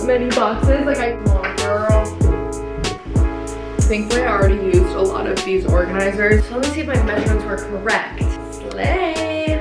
many boxes. Like come on, girl. Thankfully, I already used a lot of these organizers. So let me see if my measurements were correct. Slay.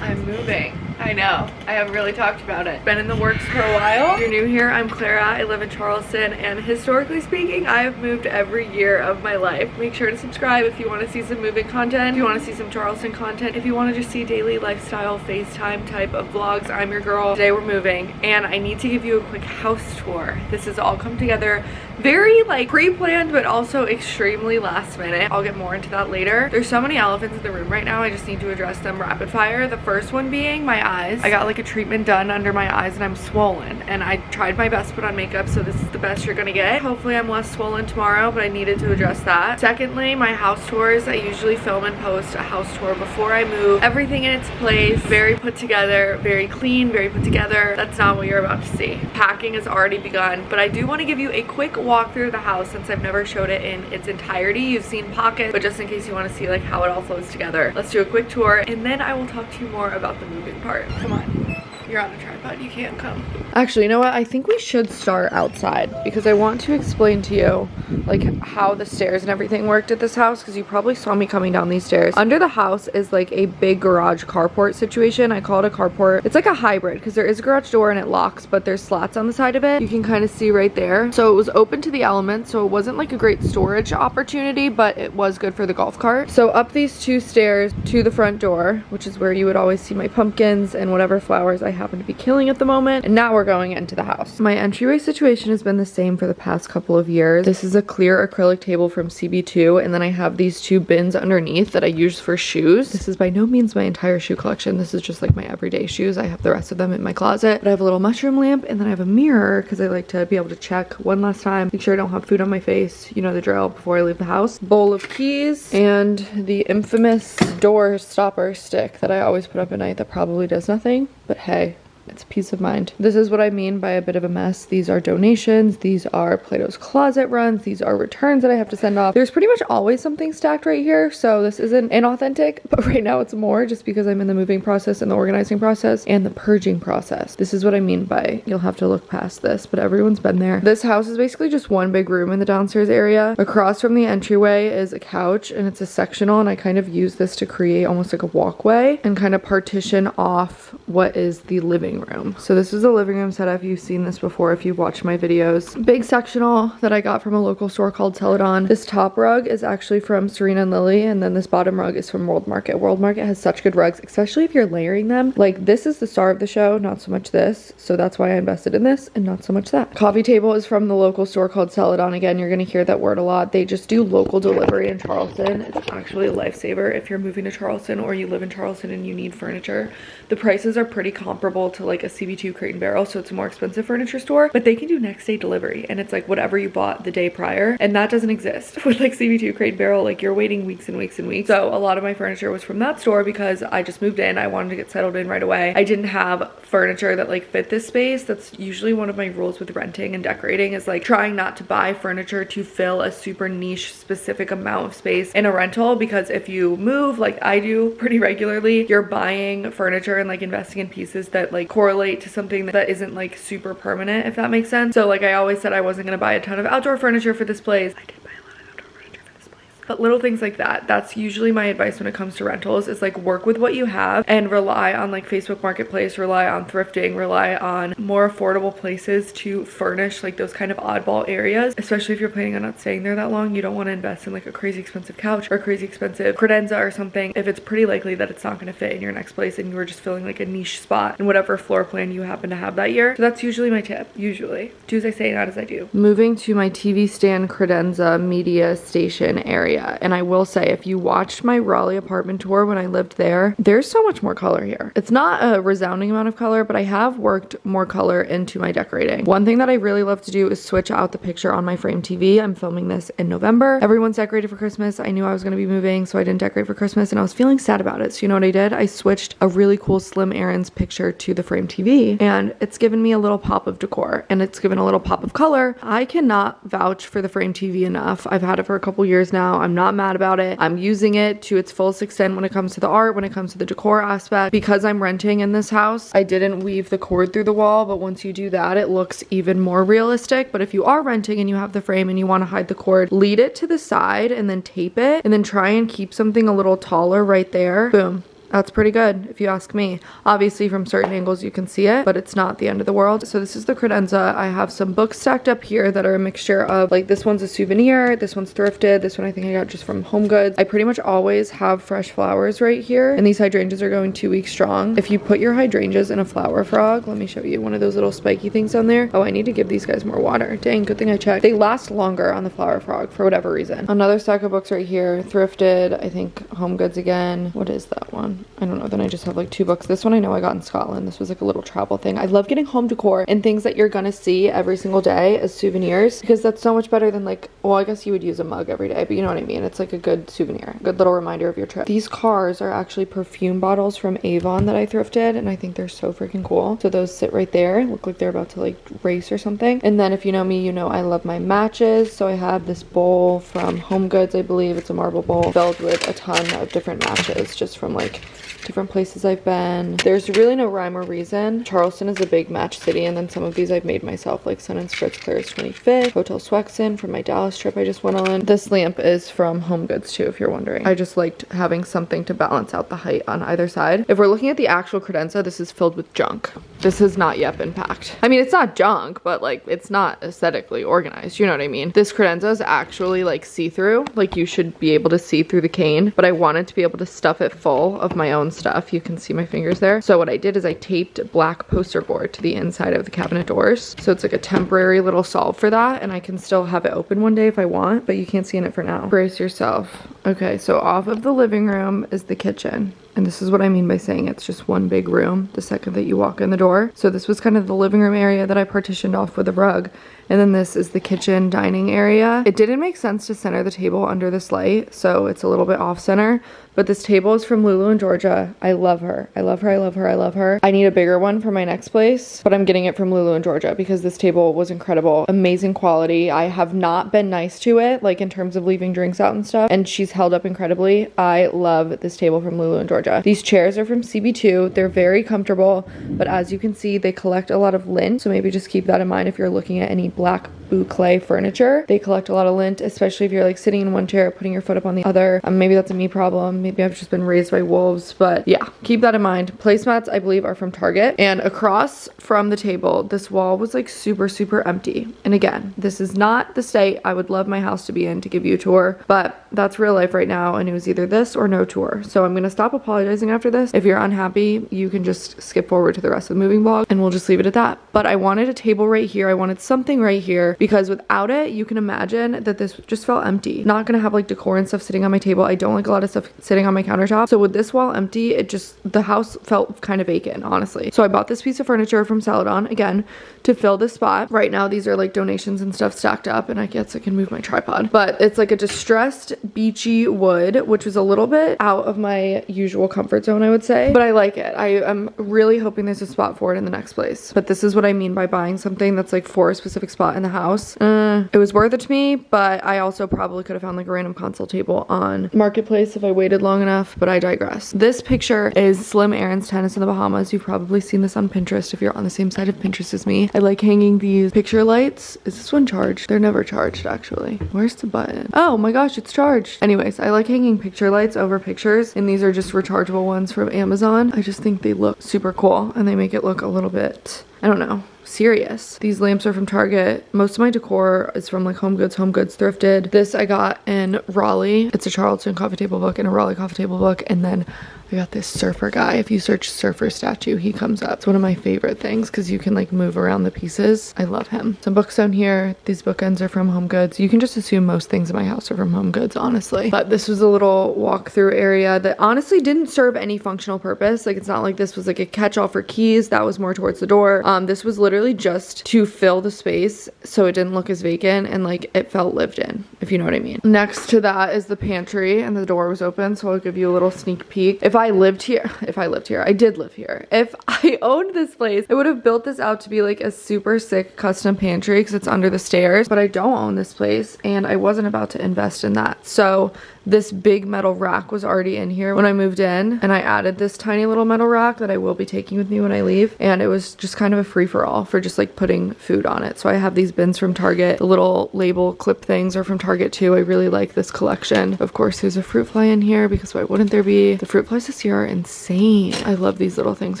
I'm moving. I know, I haven't really talked about it. Been in the works for a while. If you're new here, I'm Clara. I live in Charleston, and historically speaking, I have moved every year of my life. Make sure to subscribe if you want to see some moving content, if you want to see some Charleston content, if you want to just see daily lifestyle FaceTime type of vlogs. I'm your girl. Today we're moving, and I need to give you a quick house tour. This has all come together very like pre-planned, but also extremely last minute. I'll get more into that later. There's so many elephants in the room right now. I just need to address them rapid fire. The first one being my eyes. I got like a treatment done under my eyes and I'm swollen, and I tried my best to put on makeup, so this is the best you're gonna get. Hopefully I'm less swollen tomorrow, but I needed to address that. Secondly, my house tours. I usually film and post a house tour before I move. Everything in its place, very put together, very clean, very put together. That's not what you're about to see. Packing has already begun, but I do want to give you a quick walk through the house since I've never showed it in its entirety. You've seen pockets, but just in case you want to see like how it all flows together, let's do a quick tour, and then I will talk to you more about the moving part. Come on. You're on a tripod, you can't come. Actually, you know what? I think we should start outside because I want to explain to you like how the stairs and everything worked at this house, because you probably saw me coming down these stairs. Under the house is like a big garage carport situation. I call it a carport. It's like a hybrid because there is a garage door and it locks, but there's slats on the side of it. You can kind of see right there. So it was open to the elements, so it wasn't like a great storage opportunity, but it was good for the golf cart. So up these two stairs to the front door, which is where you would always see my pumpkins and whatever flowers I happen to be killing at the moment. And now we're going into the house. My entryway situation has been the same for the past couple of years. This is a clear acrylic table from CB2, and then I have these two bins underneath that I use for shoes. This is by no means my entire shoe collection. This is just like my everyday shoes. I have the rest of them in my closet. But I have a little mushroom lamp, and then I have a mirror because I like to be able to check one last time, make sure I don't have food on my face, you know the drill, before I leave the house. Bowl of keys and the infamous door stopper stick that I always put up at night that probably does nothing, but hey, it's peace of mind. This is what I mean by a bit of a mess. These are donations. These are Plato's Closet runs. These are returns that I have to send off. There's pretty much always something stacked right here, so this isn't inauthentic, but right now it's more just because I'm in the moving process and the organizing process and the purging process. This is what I mean by you'll have to look past this, but everyone's been there. This house is basically just one big room in the downstairs area. Across from the entryway is a couch, and it's a sectional, and I kind of use this to create almost like a walkway and kind of partition off what is the living room. So this is a living room setup. You've seen this before if you've watched my videos. Big sectional that I got from a local store called Celadon. This top rug is actually from Serena and Lily, and then this bottom rug is from World Market. World Market has such good rugs, especially if you're layering them. Like this is the star of the show, not so much this. So that's why I invested in this and not so much that. Coffee table is from the local store called Celadon. Again, you're gonna hear that word a lot. They just do local delivery in Charleston. It's actually a lifesaver if you're moving to Charleston or you live in Charleston and you need furniture. The prices are pretty comparable to like a CB2 Crate and Barrel, so it's a more expensive furniture store, but they can do next day delivery, and it's like whatever you bought the day prior, and that doesn't exist with like CB2 Crate and Barrel. Like you're waiting weeks and weeks and weeks. So a lot of my furniture was from that store because I just moved in. I wanted to get settled in right away. I didn't have furniture that like fit this space. That's usually one of my rules with renting and decorating, is like trying not to buy furniture to fill a super niche specific amount of space in a rental, because if you move like I do pretty regularly, you're buying furniture and like investing in pieces that like correlate to something that isn't like super permanent, if that makes sense. So like I always said I wasn't gonna buy a ton of outdoor furniture for this place. I did buy a lot of outdoor furniture for this place. But little things like that, that's usually my advice when it comes to rentals, is like work with what you have and rely on like Facebook Marketplace, rely on thrifting, rely on more affordable places to furnish like those kind of oddball areas, especially if you're planning on not staying there that long. You don't want to invest in like a crazy expensive couch or a crazy expensive credenza or something if it's pretty likely that it's not going to fit in your next place and you were just filling like a niche spot in whatever floor plan you happen to have that year. So that's usually my tip. Usually do as I say, not as I do. Moving to my TV stand credenza media station area, and I will say, if you watched my Raleigh apartment tour when I lived there, there's so much more color here. It's not a resounding amount of color, but I have worked more color into my decorating. One thing that I really love to do is switch out the picture on my frame TV. I'm filming this in November. Everyone's decorated for Christmas. I knew I was going to be moving, so I didn't decorate for Christmas, and I was feeling sad about it. So you know what I did? I switched a really cool Slim Aaron's picture to the frame TV, and it's given me a little pop of decor, and it's given a little pop of color. I cannot vouch for the frame TV enough. I've had it for a couple years now. I'm not mad about it. I'm using it to its fullest extent when it comes to the art, when it comes to the decor aspect. Because I'm renting in this house, I didn't weave the cord through the wall, but once you do that, it looks even more realistic. But if you are renting and you have the frame and you want to hide the cord, lead it to the side and then tape it, and then try and keep something a little taller right there. Boom. That's pretty good if you ask me. Obviously from certain angles you can see it, but it's not the end of the world. So this is the credenza. I have some books stacked up here that are a mixture of, like, this one's a souvenir, this one's thrifted, this one I think I got just from Home Goods. I pretty much always have fresh flowers right here, and these hydrangeas are going 2 weeks strong. If you put your hydrangeas in a flower frog, let me show you one of those little spiky things down there. Oh, I need to give these guys more water. Dang, good thing I checked. They last longer on the flower frog for whatever reason. Another stack of books right here, thrifted, I think Home Goods again. What is that one? I don't know. Then I just have like 2 books. This one I know I got in Scotland. This was like a little travel thing. I love getting home decor and things that you're gonna see every single day as souvenirs, because that's so much better than, like, well, I guess you would use a mug every day, but you know what I mean. It's like a good souvenir, a good little reminder of your trip. These cars are actually perfume bottles from Avon that I thrifted, and I think they're so freaking cool. So those sit right there, look like they're about to like race or something. And then if you know me, you know I love my matches. So I have this bowl from Home Goods, I believe. It's a marble bowl filled with a ton of different matches just from like different places I've been. There's really no rhyme or reason. Charleston is a big match city, and then some of these I've made myself, like Sun and Spritz Claire's 25th, Hotel Swexon from my Dallas trip I just went on. This lamp is from Home Goods too, if you're wondering. I just liked having something to balance out the height on either side. If we're looking at the actual credenza, this is filled with junk. This has not yet been packed. I mean, it's not junk, but like it's not aesthetically organized, you know what I mean? This credenza is actually like see-through. Like you should be able to see through the cane, but I wanted to be able to stuff it full of my own stuff. You can see my fingers there. So what I did is I taped black poster board to the inside of the cabinet doors. So it's like a temporary little solve for that, and I can still have it open one day if I want, but you can't see in it for now. Brace yourself. Okay, so off of the living room is the kitchen. And this is what I mean by saying it's just one big room the second that you walk in the door. So this was kind of the living room area that I partitioned off with a rug. And then this is the kitchen dining area. It didn't make sense to center the table under this light, so it's a little bit off center. But this table is from Lulu in Georgia. I love her. I love her. I love her. I love her. I need a bigger one for my next place, but I'm getting it from Lulu in Georgia because this table was incredible. Amazing quality. I have not been nice to it, like in terms of leaving drinks out and stuff, and she's held up incredibly. I love this table from Lulu in Georgia. These chairs are from CB2. They're very comfortable, but as you can see, they collect a lot of lint, so maybe just keep that in mind if you're looking at any black boucle furniture. They collect a lot of lint, especially if you're like sitting in one chair, putting your foot up on the other. Maybe that's a me problem. Maybe I've just been raised by wolves, but yeah, keep that in mind. Placemats, I believe, are from Target. And across from the table, this wall was like super, super empty. And again, this is not the state I would love my house to be in to give you a tour, but that's real life right now, and it was either this or no tour. So I'm gonna stop apologizing after this. If you're unhappy, you can just skip forward to the rest of the moving vlog, and we'll just leave it at that. But I wanted a table right here. I wanted something right here, because without it, you can imagine that this just felt empty. Not gonna have like decor and stuff sitting on my table. I don't like a lot of stuff sitting on my countertop. So with this wall empty, the house felt kind of vacant, honestly. So I bought this piece of furniture from Celadon, again, to fill this spot. Right now, these are like donations and stuff stacked up, and I guess I can move my tripod. But it's like a distressed beachy wood, which was a little bit out of my usual comfort zone, I would say. But I like it. I am really hoping there's a spot for it in the next place. But this is what I mean by buying something that's like for a specific spot in the house. It was worth it to me, but I also probably could have found like a random console table on Marketplace if I waited long enough, but I digress. This picture is Slim Aaron's tennis in the Bahamas. You've probably seen this on Pinterest if you're on the same side of Pinterest as me. I like hanging these picture lights. Is this one charged? They're never charged, actually. Where's the button? Oh my gosh, it's charged. Anyways, I like hanging picture lights over pictures, and these are just rechargeable ones from Amazon. I just think they look super cool, and they make it look a little bit, I don't know, serious. These lamps are from Target. Most of my decor is from like Home Goods thrifted. This I got in Raleigh. It's a Charleston coffee table book and a Raleigh coffee table book, and then I got this surfer guy. If you search surfer statue, he comes up. It's one of my favorite things because you can like move around the pieces. I love him. Some books down here. These bookends are from Home Goods. You can just assume most things in my house are from Home Goods, honestly. But this was a little walk-through area that honestly didn't serve any functional purpose. Like, it's not like this was like a catch-all for keys. That was more towards the door. This was literally just to fill the space so it didn't look as vacant and like it felt lived in, if if you know what I mean. Next to that is the pantry, and the door was open, so I'll give you a little sneak peek. If I did live here. If I owned this place, I would have built this out to be like a super sick custom pantry because it's under the stairs, but I don't own this place and I wasn't about to invest in that. So this big metal rack was already in here when I moved in, and I added this tiny little metal rack that I will be taking with me when I leave, and it was just kind of a free-for-all for just like putting food on it. So I have these bins from Target. The little label clip things are from Target too. I really like this collection. Of course, there's a fruit fly in here because why wouldn't there be? The fruit flies this year are insane. I love these little things.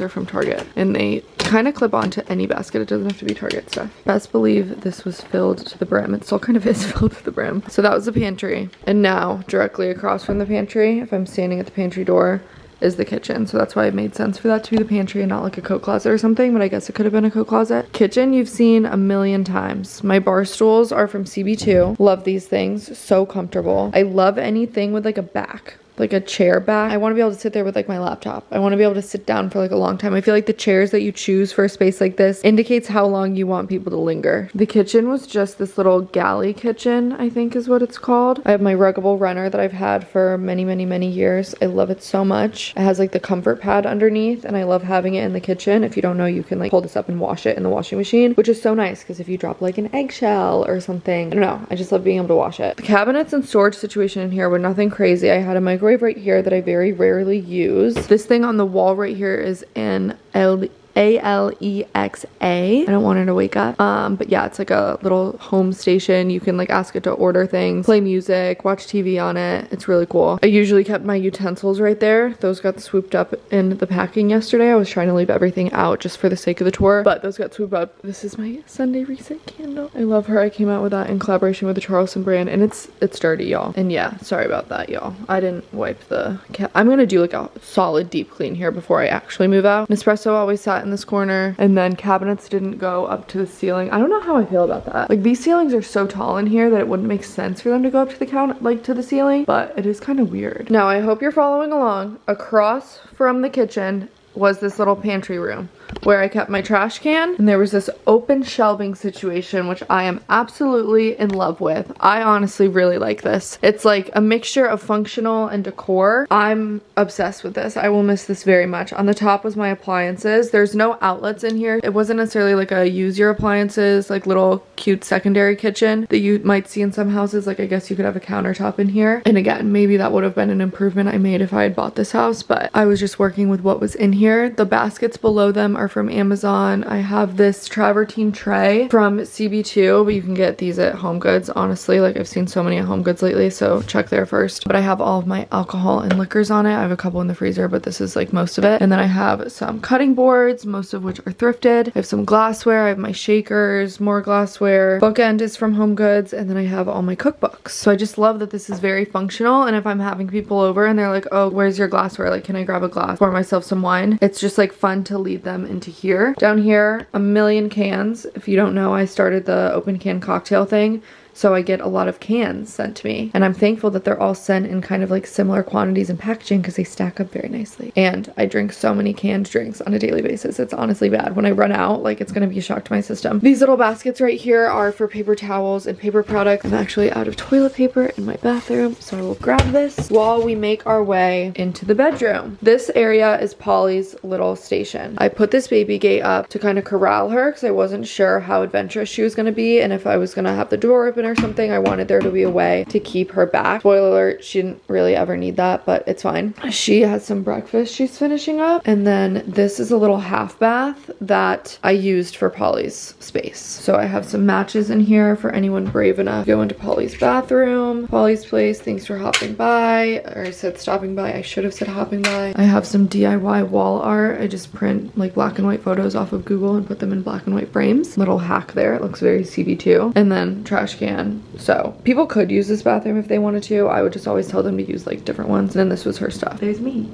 They're from Target, and they kind of clip onto any basket. It doesn't have to be Target stuff. Best believe this was filled to the brim. It still kind of is filled to the brim. So that was the pantry, and now directly across from the pantry, if I'm standing at the pantry door, is the kitchen. So that's why it made sense for that to be the pantry and not like a coat closet or something, but I guess it could have been a coat closet. Kitchen you've seen a million times. My bar stools are from CB2. Love these things. So comfortable. I love anything with like a back, like a chair back. I want to be able to sit there with like my laptop. I want to be able to sit down for like a long time. I feel like the chairs that you choose for a space like this indicates how long you want people to linger. The kitchen was just this little galley kitchen, I think is what it's called. I have my ruggable runner that I've had for many years. I love it so much. It has like the comfort pad underneath, and I love having it in the kitchen. If you don't know, you can like pull this up and wash it in the washing machine, which is so nice because if you drop like an eggshell or something, I don't know, I just love being able to wash it. The cabinets and storage situation in here were nothing crazy. I had a microwave right here that I very rarely use. This thing on the wall right here is an Alexa. I don't want her to wake up. But yeah, it's like a little home station. You can like ask it to order things, play music, watch TV on it. It's really cool. I usually kept my utensils right there. Those got swooped up in the packing yesterday. I was trying to leave everything out just for the sake of the tour, but those got swooped up. This is my Sunday reset candle. I love her. I came out with that in collaboration with the Charleston brand, and it's dirty, y'all. And yeah, sorry about that, y'all. I didn't wipe the I'm gonna do like a solid deep clean here before I actually move out. Nespresso always sat in this corner, and then cabinets didn't go up to the ceiling. I don't know how I feel about that. Like these ceilings are so tall in here that it wouldn't make sense for them to go up to the count, like to the ceiling, but it is kind of weird. Now I hope you're following along. Across from the kitchen was this little pantry room where I kept my trash can, and there was this open shelving situation, which I am absolutely in love with. I honestly really like this. It's like a mixture of functional and decor. I'm obsessed with this. I will miss this very much. On the top was my appliances. There's no outlets in here. It wasn't necessarily like a use your appliances, like little cute secondary kitchen that you might see in some houses. Like I guess you could have a countertop in here. And again, maybe that would have been an improvement I made if I had bought this house, but I was just working with what was in here. The baskets below them are from Amazon. I have this travertine tray from CB2, but you can get these at Home Goods. Honestly, like I've seen so many at Home Goods lately, so check there first. But I have all of my alcohol and liquors on it. I have a couple in the freezer, but this is like most of it. And then I have some cutting boards, most of which are thrifted. I have some glassware. I have my shakers, more glassware. Bookend is from Home Goods, and then I have all my cookbooks. So I just love that this is very functional, and if I'm having people over and they're like, oh, where's your glassware? Like, can I grab a glass, pour myself some wine? It's just like fun to lead them into here. Down here, a million cans. If you don't know, I started the open can cocktail thing. So I get a lot of cans sent to me, and I'm thankful that they're all sent in kind of like similar quantities and packaging because they stack up very nicely. And I drink so many canned drinks on a daily basis. It's honestly bad. When I run out, like it's gonna be a shock to my system. These little baskets right here are for paper towels and paper products. I'm actually out of toilet paper in my bathroom, so I will grab this while we make our way into the bedroom. This area is Polly's little station. I put this baby gate up to kind of corral her because I wasn't sure how adventurous she was gonna be, and if I was gonna have the door open or something, I wanted there to be a way to keep her back. Spoiler alert, she didn't really ever need that, but it's fine. She has some breakfast she's finishing up, and then this is a little half bath that I used for Polly's space. So I have some matches in here for anyone brave enough to go into Polly's bathroom. Polly's place, thanks for hopping by. Or I said stopping by, I should have said hopping by. I have some DIY wall art. I just print like black and white photos off of Google and put them in black and white frames. Little hack there, it looks very CB2. And then trash can. So people could use this bathroom if they wanted to. I would just always tell them to use like different ones. And then this was her stuff. There's me.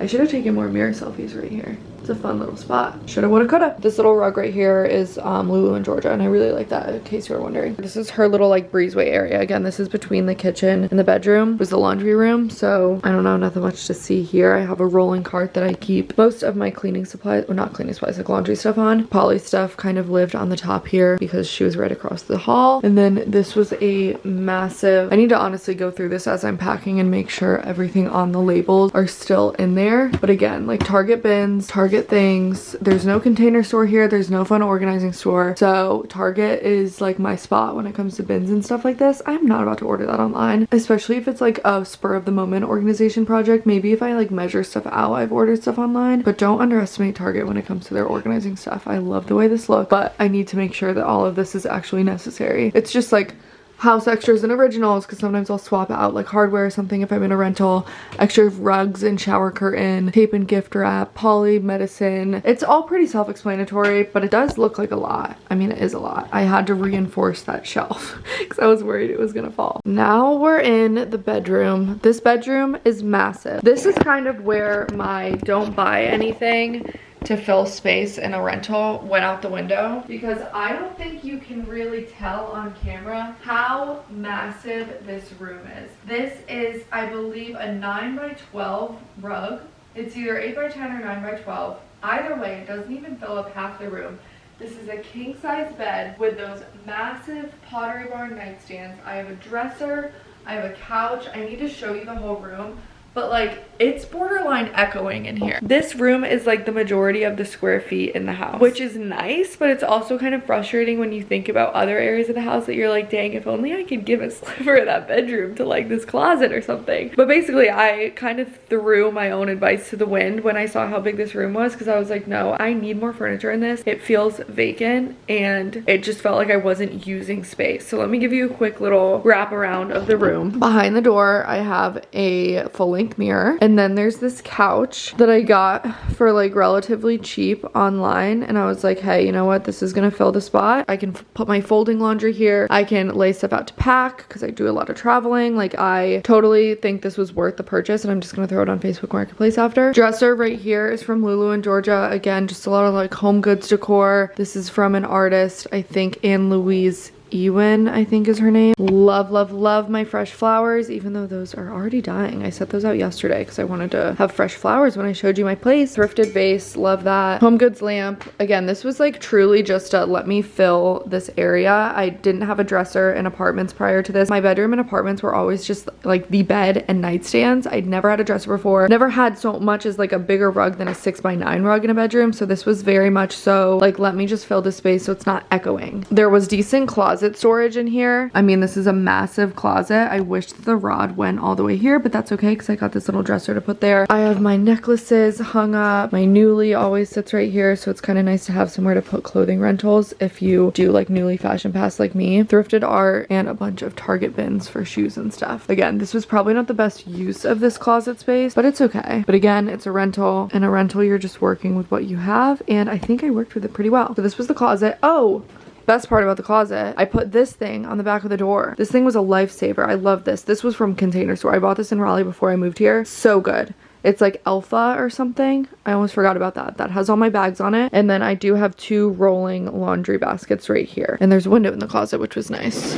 I should have taken more mirror selfies right here. It's a fun little spot. Shoulda, woulda, coulda. This little rug right here is Lulu in Georgia, and I really like that, in case you were wondering. This is her little like breezeway area. Again, this is between the kitchen and the bedroom. It was the laundry room, so I don't know, nothing much to see here. I have a rolling cart that I keep most of my cleaning supplies, well, not cleaning supplies, like laundry stuff on. Polly's stuff kind of lived on the top here because she was right across the hall. And then this was a massive, I need to honestly go through this as I'm packing and make sure everything on the labels are still in there. But again, like Target bins, Target things. There's no Container Store here. There's no fun organizing store. So Target is like my spot when it comes to bins and stuff like this. I'm not about to order that online, especially if it's like a spur of the moment organization project. Maybe if I like measure stuff out, I've ordered stuff online, but don't underestimate Target when it comes to their organizing stuff. I love the way this looks, but I need to make sure that all of this is actually necessary. It's just like house extras and originals, because sometimes I'll swap out like hardware or something if I'm in a rental, extra rugs and shower curtain, tape and gift wrap, poly medicine. It's all pretty self-explanatory, but it does look like a lot. I mean, it is a lot. I had to reinforce that shelf because I was worried it was gonna fall. Now we're in the bedroom. This bedroom is massive. This is kind of where my don't buy anything to fill space in a rental went out the window, because I don't think you can really tell on camera how massive this room is. This is, I believe, a 9x12 rug. It's either 8x10 or 9x12. Either way, it doesn't even fill up half the room. This is a king size bed with those massive Pottery Barn nightstands. I have a dresser, I have a couch. I need to show you the whole room, but like it's borderline echoing in here. This room is like the majority of the square feet in the house, which is nice, but it's also kind of frustrating when you think about other areas of the house that you're like, dang, if only I could give a sliver of that bedroom to like this closet or something. But basically I kind of threw my own advice to the wind when I saw how big this room was, because I was like, no, I need more furniture in this. It feels vacant and it just felt like I wasn't using space. So let me give you a quick little wrap around of the room. Behind the door I have a full length mirror, and then there's this couch that I got for like relatively cheap online, and I was like, hey, you know what, this is gonna fill the spot. I can put my folding laundry here, I can lay stuff out to pack because I do a lot of traveling. Like I totally think this was worth the purchase, and I'm just gonna throw it on Facebook Marketplace after. Dresser right here is from Lulu in Georgia. Again, just a lot of like home goods decor. This is from an artist, I think Anne Louise Ewan, I think is her name. Love, love, love my fresh flowers, even though those are already dying. I set those out yesterday because I wanted to have fresh flowers when I showed you my place. Thrifted vase, love that. Home goods lamp. Again, this was like truly just to let me fill this area. I didn't have a dresser in apartments prior to this. My bedroom and apartments were always just like the bed and nightstands. I'd never had a dresser before. Never had so much as like a bigger rug than a 6x9 rug in a bedroom. So this was very much so like, let me just fill this space so it's not echoing. There was decent closet storage in here. I mean, this is a massive closet. I wish the rod went all the way here, but that's okay because I got this little dresser to put there. I have my necklaces hung up. My Nuuly always sits right here, so it's kind of nice to have somewhere to put clothing rentals if you do like Nuuly Fashion Pass like me. Thrifted art and a bunch of Target bins for shoes and stuff. Again, this was probably not the best use of this closet space, but it's okay. But again, it's a rental. In a rental, you're just working with what you have, and I think I worked with it pretty well. So this was the closet. Oh, best part about the closet, I put this thing on the back of the door. This thing was a lifesaver. I love this. This was from Container Store. I bought this in Raleigh before I moved here. So good. It's like Alpha or something. I almost forgot about that. That has all my bags on it. And then I do have 2 rolling laundry baskets right here. And there's a window in the closet, which was nice.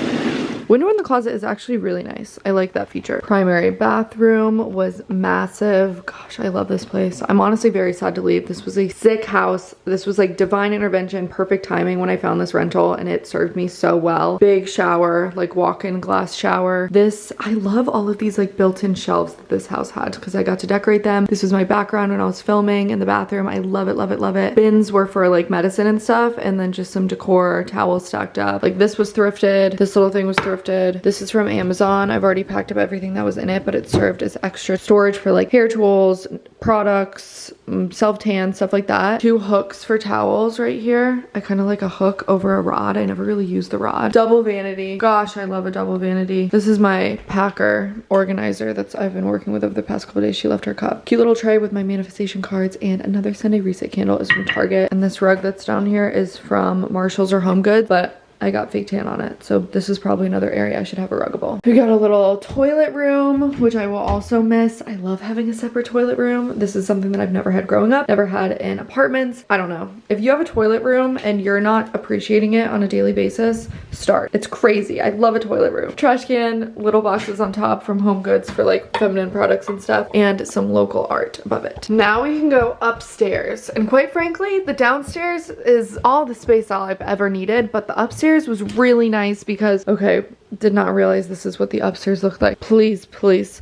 Window in the closet is actually really nice. I like that feature. Primary bathroom was massive. Gosh, I love this place. I'm honestly very sad to leave. This was a sick house. This was like divine intervention, perfect timing when I found this rental, and it served me so well. Big shower, like walk-in glass shower. This, I love all of these like built-in shelves that this house had because I got to decorate them. This was my background when I was filming in the bathroom. I love it, love it, love it. Bins were for like medicine and stuff, and then just some decor, towels stacked up. Like this was thrifted. This little thing was thrifted. This is from Amazon. I've already packed up everything that was in it, but it served as extra storage for like hair tools, products, self-tan, stuff like that. 2 hooks for towels right here. I kind of like a hook over a rod. I never really use the rod. Double vanity. Gosh, I love a double vanity. This is my packer organizer that's I've been working with over the past couple days. She left her cup. Cute little tray with my manifestation cards, and another Sunday reset candle is from Target. And this rug that's down here is from Marshalls or Home Goods, but I got fake tan on it. So this is probably another area I should have a ruggable. We got a little toilet room, which I will also miss. I love having a separate toilet room. This is something that I've never had growing up, never had in apartments. I don't know. If you have a toilet room and you're not appreciating it on a daily basis, start. It's crazy. I love a toilet room. Trash can, little boxes on top from Home Goods for like feminine products and stuff, and some local art above it. Now we can go upstairs, and quite frankly, the downstairs is all the space I've ever needed, but the upstairs was really nice because, okay, did not realize this is what the upstairs looked like. Please, please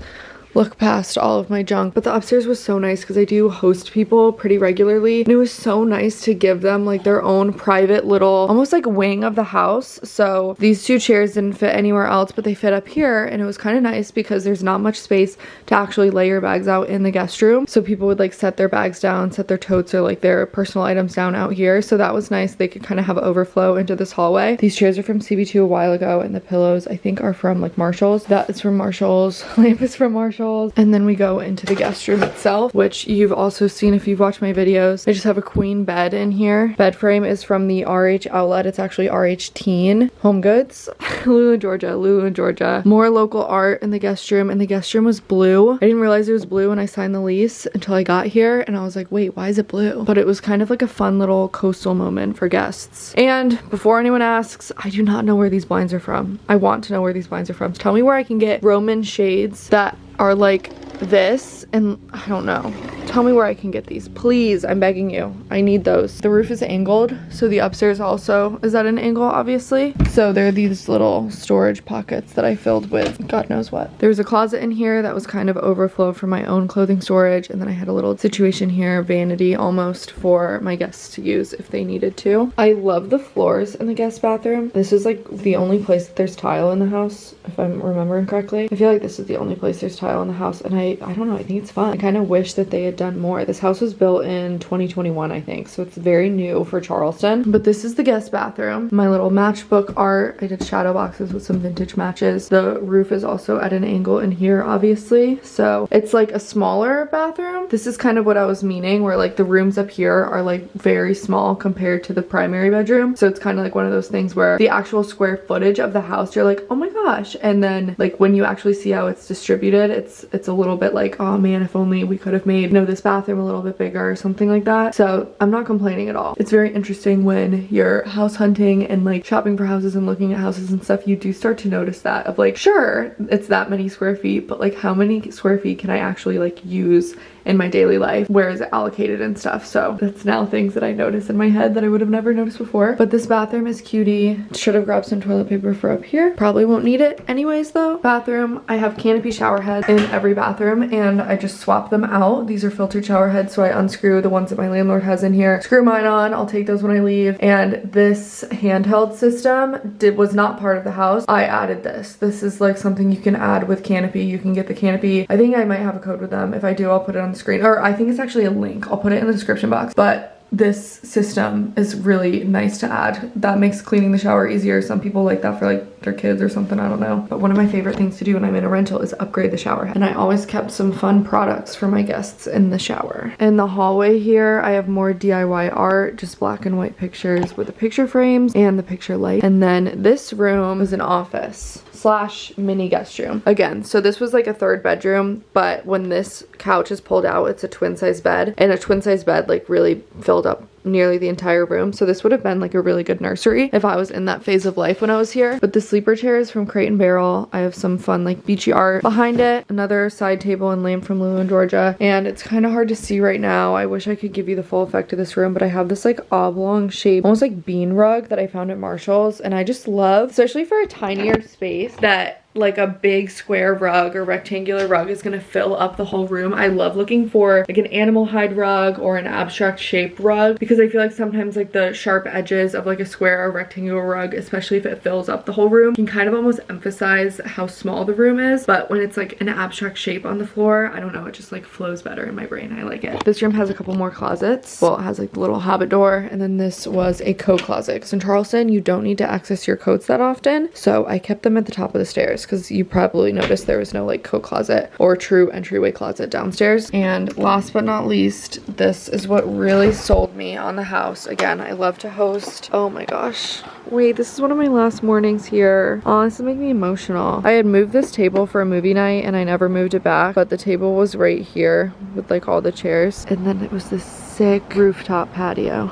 look past all of my junk. But the upstairs was so nice because I do host people pretty regularly, and it was so nice to give them like their own private little, almost like wing of the house. So these two chairs didn't fit anywhere else, but they fit up here, and it was kind of nice because there's not much space to actually lay your bags out in the guest room. So people would like set their bags down, set their totes or like their personal items down out here. So that was nice. They could kind of have overflow into this hallway. These chairs are from CB2 a while ago, and the pillows I think are from like Marshall's. That is from Marshall's. Lamp is from Marshall's. And then we go into the guest room itself, which you've also seen if you've watched my videos. I just have a queen bed in here. Bed frame is from the RH outlet. It's actually RH Teen. Home Goods. Lulu, Georgia. More local art in the guest room, and the guest room was blue. I didn't realize it was blue when I signed the lease until I got here, and I was like, wait, why is it blue? But it was kind of like a fun little coastal moment for guests. And before anyone asks, I do not know where these blinds are from. I want to know where these blinds are from. So tell me where I can get Roman shades that are like this, and I don't know. Tell me where I can get these, please. I'm begging you. I need those. The roof is angled, so the upstairs also is at an angle, obviously. So there are these little storage pockets that I filled with God knows what. There was a closet in here that was kind of overflow for my own clothing storage, and then I had a little situation here, vanity almost, for my guests to use if they needed to. I love the floors in the guest bathroom. This is like the only place that there's tile in the house, if I'm remembering correctly. I feel like this is the only place there's tile in the house, and I don't know, I think it's fun. I kind of wish that they had done more. This house was built in 2021, I think, so it's very new for Charleston. But this is the guest bathroom. My little matchbook art. I did shadow boxes with some vintage matches. The roof is also at an angle in here, obviously, so it's like a smaller bathroom. This is kind of what I was meaning, where like the rooms up here are like very small compared to the primary bedroom. So it's kind of like one of those things where the actual square footage of the house, you're like, oh my gosh, and then like when you actually see how it's distributed, it's a little bit like, oh man, if only we could have made, you know, this bathroom a little bit bigger or something like that. So I'm not complaining at all. It's very interesting when you're house hunting and like shopping for houses and looking at houses and stuff, you do start to notice that of like, sure, it's that many square feet, but like how many square feet can I actually like use in my daily life? Where is it allocated and stuff? So that's now things that I notice in my head that I would have never noticed before. But this bathroom is cutie. Should have grabbed some toilet paper for up here. Probably won't need it anyways though. Bathroom, I have canopy shower heads in every bathroom, and I just swap them out. These are filtered shower heads, so I unscrew the ones that my landlord has in here, screw mine on, I'll take those when I leave. And this handheld system was not part of the house. I added this. This is like something you can add with Canopy. You can get the Canopy. I think I might have a code with them. If I do, I'll put it on the screen, or I think it's actually a link. I'll put it in the description box. But this system is really nice to add. That makes cleaning the shower easier. Some people like that for like their kids or something, I don't know. But one of my favorite things to do when I'm in a rental is upgrade the shower head. And I always kept some fun products for my guests in the shower. In the hallway here, I have more DIY art, just black and white pictures with the picture frames and the picture light. And then this room is an office / mini guest room. Again, so this was like a third bedroom, but when this couch is pulled out, it's a twin size bed, and a twin size bed like really filled up nearly the entire room. So this would have been like a really good nursery if I was in that phase of life when I was here. But the sleeper chair is from Crate and Barrel. I have some fun like beachy art behind it. Another side table and lamp from Lulu, Georgia. And it's kind of hard to see right now. I wish I could give you the full effect of this room, but I have this like oblong shape, almost like bean rug that I found at Marshall's. And I just love, especially for a tinier space, that like a big square rug or rectangular rug is gonna fill up the whole room. I love looking for like an animal hide rug or an abstract shaped rug, because I feel like sometimes like the sharp edges of like a square or rectangular rug, especially if it fills up the whole room, can kind of almost emphasize how small the room is. But when it's like an abstract shape on the floor, I don't know, it just like flows better in my brain. I like it. This room has a couple more closets. Well, it has like the little hobbit door, and then this was a coat closet, because in Charleston you don't need to access your coats that often, so I kept them at the top of the stairs. downstairs because you probably noticed there was no like coat closet or true entryway closet downstairs. And last but not least, this is what really sold me on the house. Again, I love to host. Oh my gosh. Wait, this is one of my last mornings here. Oh, this is making me emotional. I had moved this table for a movie night and I never moved it back, but the table was right here with like all the chairs. And then it was this sick rooftop patio.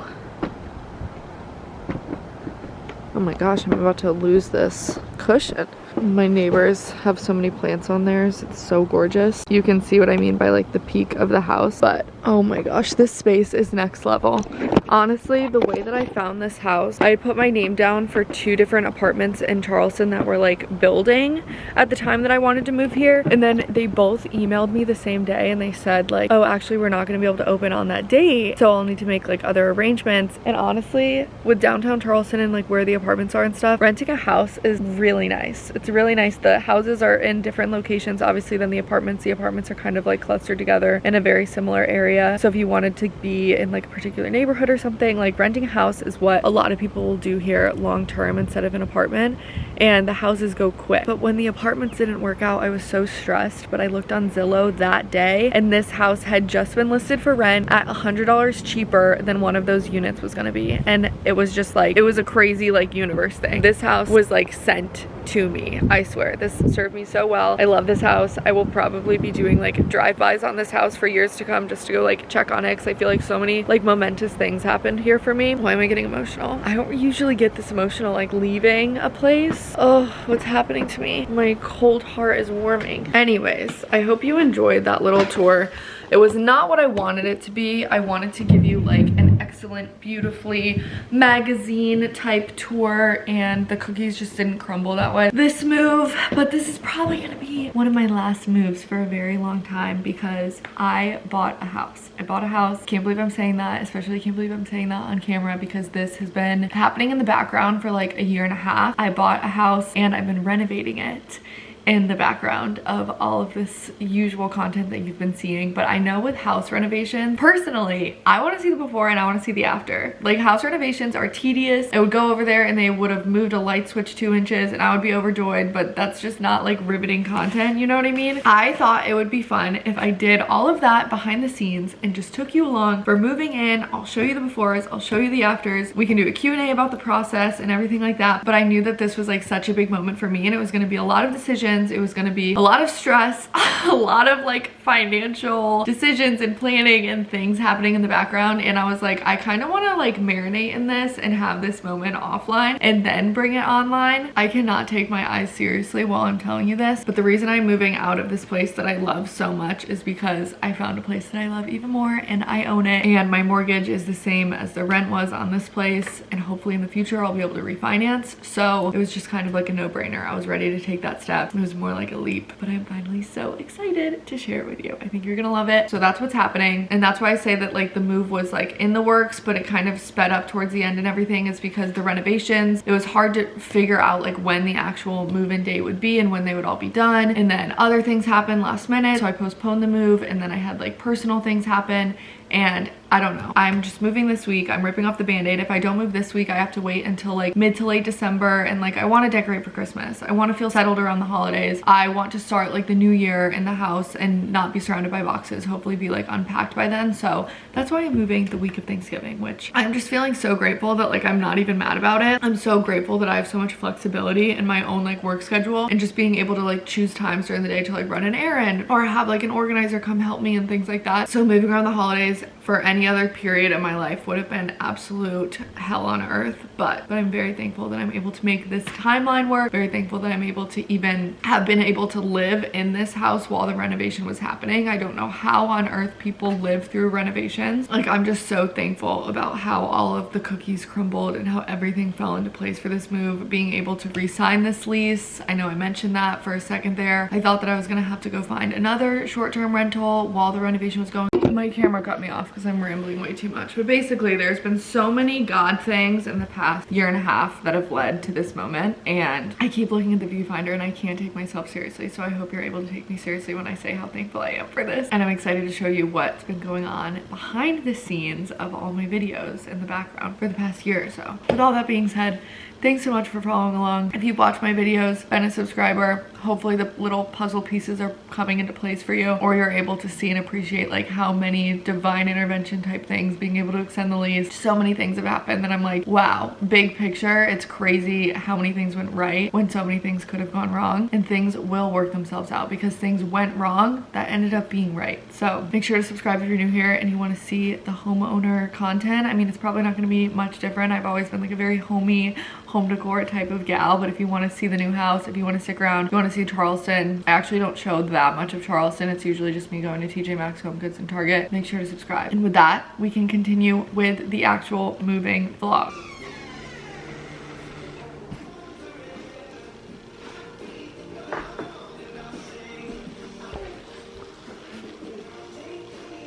Oh my gosh, I'm about to lose this cushion. My neighbors have so many plants on theirs. It's so gorgeous. You can see what I mean by like the peak of the house, but oh my gosh, this space is next level. Honestly, the way that I found this house, I had put my name down for 2 different apartments in Charleston that were like building at the time that I wanted to move here. And then they both emailed me the same day and they said like, oh, actually we're not gonna be able to open on that date, so I'll need to make like other arrangements. And honestly, with downtown Charleston and like where the apartments are and stuff, renting a house is really nice. It's really nice. The houses are in different locations obviously than the apartments. The apartments are kind of like clustered together in a very similar area. So if you wanted to be in like a particular neighborhood or something, like renting a house is what a lot of people will do here long term instead of an apartment, and the houses go quick. But when the apartments didn't work out, I was so stressed. But I looked on Zillow that day and this house had just been listed for rent at $100 cheaper than one of those units was gonna be. And it was just like, it was a crazy like universe thing. This house was like sent to me. I swear, this served me so well. I love this house. I will probably be doing like drive-bys on this house for years to come just to go like check on it, because I feel like so many like momentous things happened here for me. Why am I getting emotional? I don't usually get this emotional like leaving a place. Oh, what's happening to me? My cold heart is warming. Anyways, I hope you enjoyed that little tour. It was not what I wanted it to be. I wanted to give you like an excellent, beautifully magazine type tour, and the cookies just didn't crumble that way this move. But this is probably gonna be one of my last moves for a very long time because I bought a house. I bought a house. Can't believe I'm saying that, especially can't believe I'm saying that on camera because this has been happening in the background for like a year and a half. I bought a house and I've been renovating it in the background of all of this usual content that you've been seeing. But I know with house renovations, personally, I want to see the before and I want to see the after. Like, house renovations are tedious. I would go over there and they would have moved a light switch 2 inches and I would be overjoyed, but that's just not like riveting content, you know what I mean? I thought it would be fun if I did all of that behind the scenes and just took you along for moving in. I'll show you the befores, I'll show you the afters. We can do a Q&A about the process and everything like that. But I knew that this was like such a big moment for me and it was going to be a lot of decisions. It was going to be a lot of stress, a lot of like financial decisions and planning and things happening in the background. And I was like, I kind of want to like marinate in this and have this moment offline and then bring it online. I cannot take my eyes seriously while I'm telling you this. But the reason I'm moving out of this place that I love so much is because I found a place that I love even more and I own it. And my mortgage is the same as the rent was on this place. And hopefully in the future, I'll be able to refinance. So it was just kind of like a no-brainer. I was ready to take that step. It was more like a leap, but I'm finally so excited to share it with you. I think you're gonna love it. So that's what's happening. And that's why I say that like the move was like in the works, but it kind of sped up towards the end and everything is because the renovations, it was hard to figure out like when the actual move-in date would be and when they would all be done. And then other things happened last minute. So I postponed the move and then I had like personal things happen. And I don't know. I'm just moving this week. I'm ripping off the band-aid. If I don't move this week, I have to wait until like mid to late December. And like, I want to decorate for Christmas. I want to feel settled around the holidays. I want to start like the new year in the house and not be surrounded by boxes. Hopefully be like unpacked by then. So that's why I'm moving the week of Thanksgiving, which I'm just feeling so grateful that like I'm not even mad about it. I'm so grateful that I have so much flexibility in my own like work schedule and just being able to like choose times during the day to like run an errand or have like an organizer come help me and things like that. So moving around the holidays for any other period of my life would have been absolute hell on earth, but I'm very thankful that I'm able to make this timeline work. Very thankful that I'm able to even have been able to live in this house while the renovation was happening. I don't know how on earth people live through renovations. Like, I'm just so thankful about how all of the cookies crumbled and how everything fell into place for this move. Being able to re-sign this lease, I know I mentioned that for a second there. I thought that I was gonna have to go find another short-term rental while the renovation was going. My camera cut me off because I'm rambling way too much. But basically, there's been so many God things in the past year and a half that have led to this moment. And I keep looking at the viewfinder and I can't take myself seriously. So I hope you're able to take me seriously when I say how thankful I am for this. And I'm excited to show you what's been going on behind the scenes of all my videos in the background for the past year or so. With all that being said, thanks so much for following along. If you've watched my videos, been a subscriber, hopefully the little puzzle pieces are coming into place for you, or you're able to see and appreciate like how many divine intervention type things, being able to extend the lease. So many things have happened that I'm like, wow, big picture. It's crazy how many things went right when so many things could have gone wrong, and things will work themselves out because things went wrong that ended up being right. So make sure to subscribe if you're new here and you want to see the homeowner content. I mean, it's probably not going to be much different. I've always been like a very homey, home decor type of gal, but if you want to see the new house, if you want to stick around, if you want to see Charleston, I actually don't show that much of Charleston. It's usually just me going to TJ Maxx, Home Goods, and Target. Make sure to subscribe. And with that, we can continue with the actual moving vlog.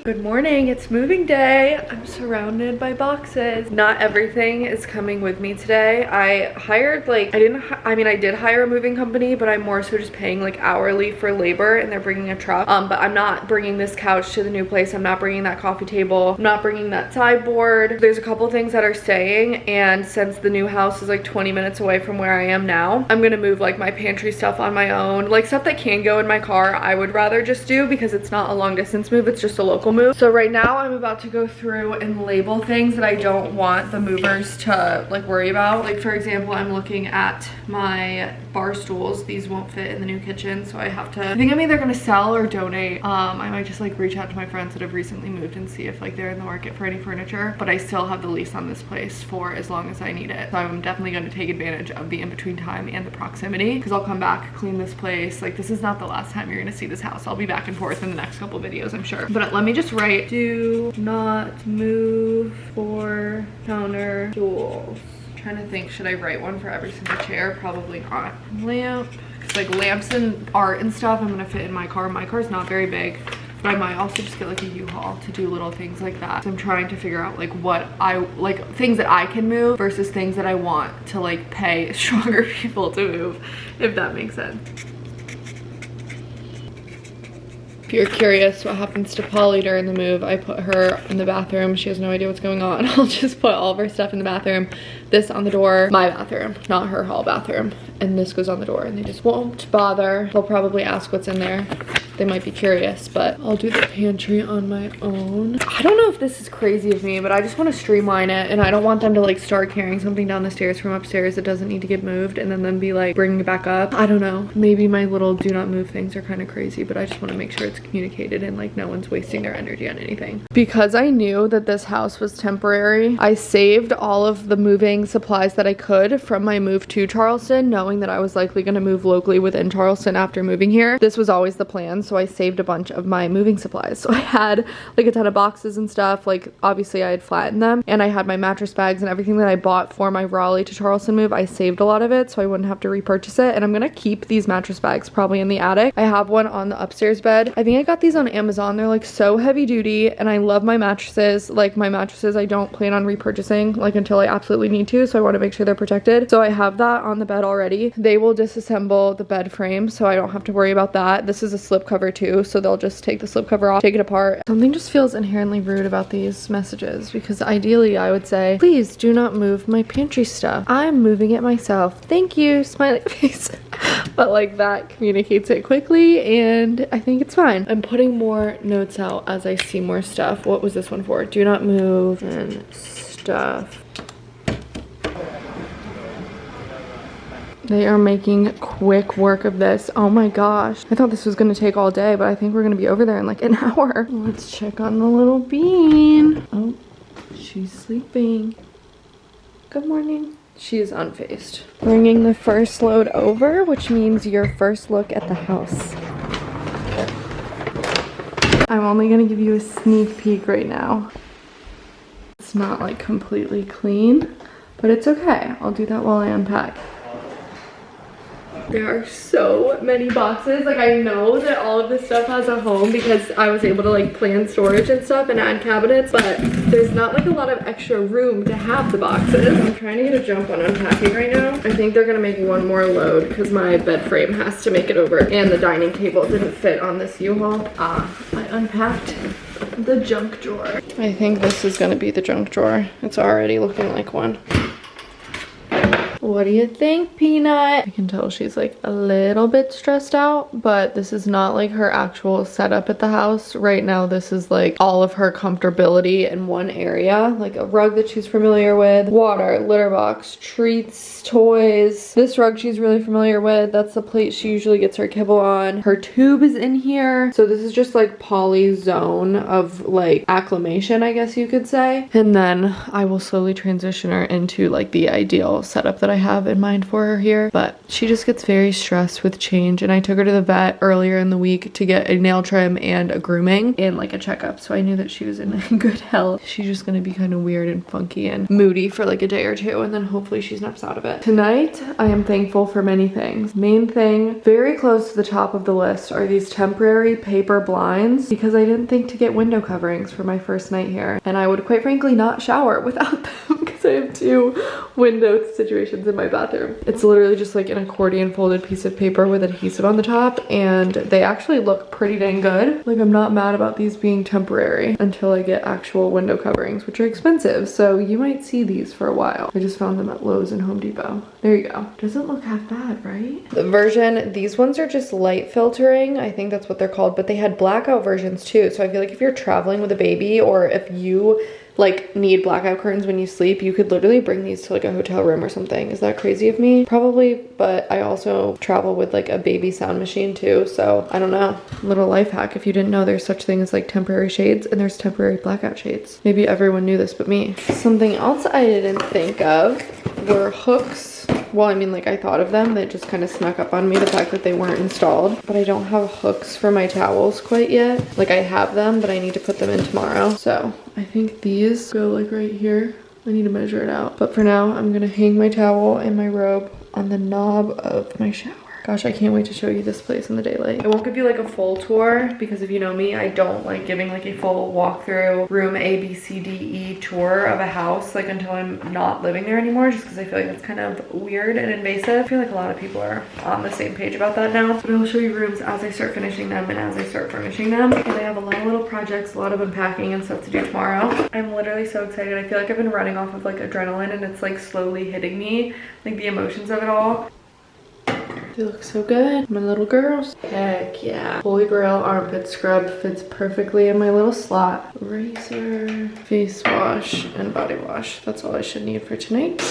Good morning, it's moving day. I'm surrounded by boxes. Not everything is coming with me today. I hired I did hire a moving company, but I'm more so just paying like hourly for labor, and they're bringing a truck. But I'm not bringing this couch to the new place. I'm not bringing that coffee table. I'm not bringing that sideboard. There's a couple things that are staying, and since the new house is like 20 minutes away from where I am now, I'm gonna move like my pantry stuff on my own. Like stuff that can go in my car, I would rather just do because it's not a long distance move, it's just a local move. So right now I'm about to go through and label things that I don't want the movers to like worry about. Like for example, I'm looking at my bar stools. These won't fit in the new kitchen, so I think I'm either gonna sell or donate. I might just like reach out to my friends that have recently moved and see if like they're in the market for any furniture, but I still have the lease on this place for as long as I need it. So I'm definitely going to take advantage of the in-between time and the proximity, because I'll come back, clean this place. Like this is not the last time you're gonna see this house. I'll be back and forth in the next couple videos, I'm sure. But let me just write, do not move for counter stools. Trying to think, should I write one for every single chair? Probably not. Lamp, because like lamps and art and stuff I'm gonna fit in my car. My car's not very big, but I might also just get like a U-Haul to do little things like that. So I'm trying to figure out like what I like, things that I can move versus things that I want to like pay stronger people to move, if that makes sense. If you're curious what happens to Polly during the move, I put her in the bathroom. She has no idea what's going on. I'll just put all of her stuff in the bathroom. This on the door, my bathroom, not her hall bathroom. And this goes on the door, and they just won't bother. They'll probably ask what's in there. They might be curious, but I'll do the pantry on my own. I don't know if this is crazy of me, but I just want to streamline it, and I don't want them to like start carrying something down the stairs from upstairs that doesn't need to get moved and then be like bringing it back up. I don't know. Maybe my little do not move things are kind of crazy, but I just want to make sure it's communicated and like no one's wasting their energy on anything. Because I knew that this house was temporary, I saved all of the moving supplies that I could from my move to Charleston, knowing that I was likely going to move locally within Charleston after moving here. This was always the plan, so I saved a bunch of my moving supplies. So I had like a ton of boxes and stuff. Like obviously I had flattened them, and I had my mattress bags and everything that I bought for my Raleigh to Charleston move. I saved a lot of it so I wouldn't have to repurchase it, and I'm gonna keep these mattress bags probably in the attic. I have one on the upstairs bed. I think I got these on Amazon. They're like so heavy duty, and I love my mattresses. Like my mattresses I don't plan on repurchasing like until I absolutely need to, so I want to make sure they're protected. So I have that on the bed already. They will disassemble the bed frame, so I don't have to worry about that. This is a slip cover too, so they'll just take the slip cover off, take it apart. Something just feels inherently rude about these messages, because ideally I would say, please do not move my pantry stuff. I'm moving it myself. Thank you, smiley face. But like that communicates it quickly, and I think it's fine. I'm putting more notes out as I see more stuff. What was this one for? Do not move and stuff. They are making quick work of this. Oh my gosh. I thought this was gonna take all day, but I think we're gonna be over there in like an hour. Let's check on the little bean. Oh, she's sleeping. Good morning. She is unfazed. Bringing the first load over, which means your first look at the house. I'm only gonna give you a sneak peek right now. It's not like completely clean, but it's okay. I'll do that while I unpack. There are so many boxes. Like, I know that all of this stuff has a home because I was able to like plan storage and stuff and add cabinets, but there's not like a lot of extra room to have the boxes. I'm trying to get a jump on unpacking right now. I think they're gonna make one more load because my bed frame has to make it over and the dining table didn't fit on this U-Haul. I unpacked the junk drawer. I think this is gonna be the junk drawer. It's already looking like one. What do you think, Peanut? I can tell she's like a little bit stressed out, but this is not like her actual setup at the house. Right now, this is like all of her comfortability in one area, like a rug that she's familiar with, water, litter box, treats, toys. This rug she's really familiar with. That's the plate she usually gets her kibble on. Her tube is in here. So this is just like Polly's zone of like acclimation, I guess you could say. And then I will slowly transition her into like the ideal setup that I have in mind for her here, but she just gets very stressed with change. And I took her to the vet earlier in the week to get a nail trim and a grooming and like a checkup, so I knew that she was in good health. She's just gonna be kind of weird and funky and moody for like a day or two, and then hopefully she snaps out of it. Tonight I am thankful for many things. Main thing, very close to the top of the list, are these temporary paper blinds, because I didn't think to get window coverings for my first night here, and I would quite frankly not shower without them because I have 2 window situations in my bathroom. It's literally just like an accordion folded piece of paper with adhesive on the top, and they actually look pretty dang good. Like, I'm not mad about these being temporary until I get actual window coverings, which are expensive, so you might see these for a while. I just found them at Lowe's and Home Depot. There you go. Doesn't look half bad, right? The version, these ones are just light filtering. I think that's what they're called, but they had blackout versions too. So I feel like if you're traveling with a baby, or if you like need blackout curtains when you sleep, you could literally bring these to like a hotel room or something. Is that crazy of me? Probably, but I also travel with like a baby sound machine too, so I don't know. Little life hack, if you didn't know, there's such thing as like temporary shades, and there's temporary blackout shades. Maybe everyone knew this but me. Something else I didn't think of were hooks. Well, I mean, like, I thought of them, that just kind of snuck up on me, the fact that they weren't installed. But I don't have hooks for my towels quite yet. Like, I have them, but I need to put them in tomorrow. So I think these go like right here. I need to measure it out. But for now, I'm gonna hang my towel and my robe on the knob of my shower. Gosh, I can't wait to show you this place in the daylight. I won't give you like a full tour because if you know me, I don't like giving like a full walkthrough room A, B, C, D, E tour of a house like until I'm not living there anymore, just because I feel like it's kind of weird and invasive. I feel like a lot of people are on the same page about that now. But I'll show you rooms as I start finishing them and as I start furnishing them. And I have a lot of little projects, a lot of unpacking and stuff to do tomorrow. I'm literally so excited. I feel like I've been running off of like adrenaline, and it's like slowly hitting me, like the emotions of it all. They look so good, my little girls. Heck yeah. Holy Grail armpit scrub fits perfectly in my little slot. Razor, face wash, and body wash. That's all I should need for tonight.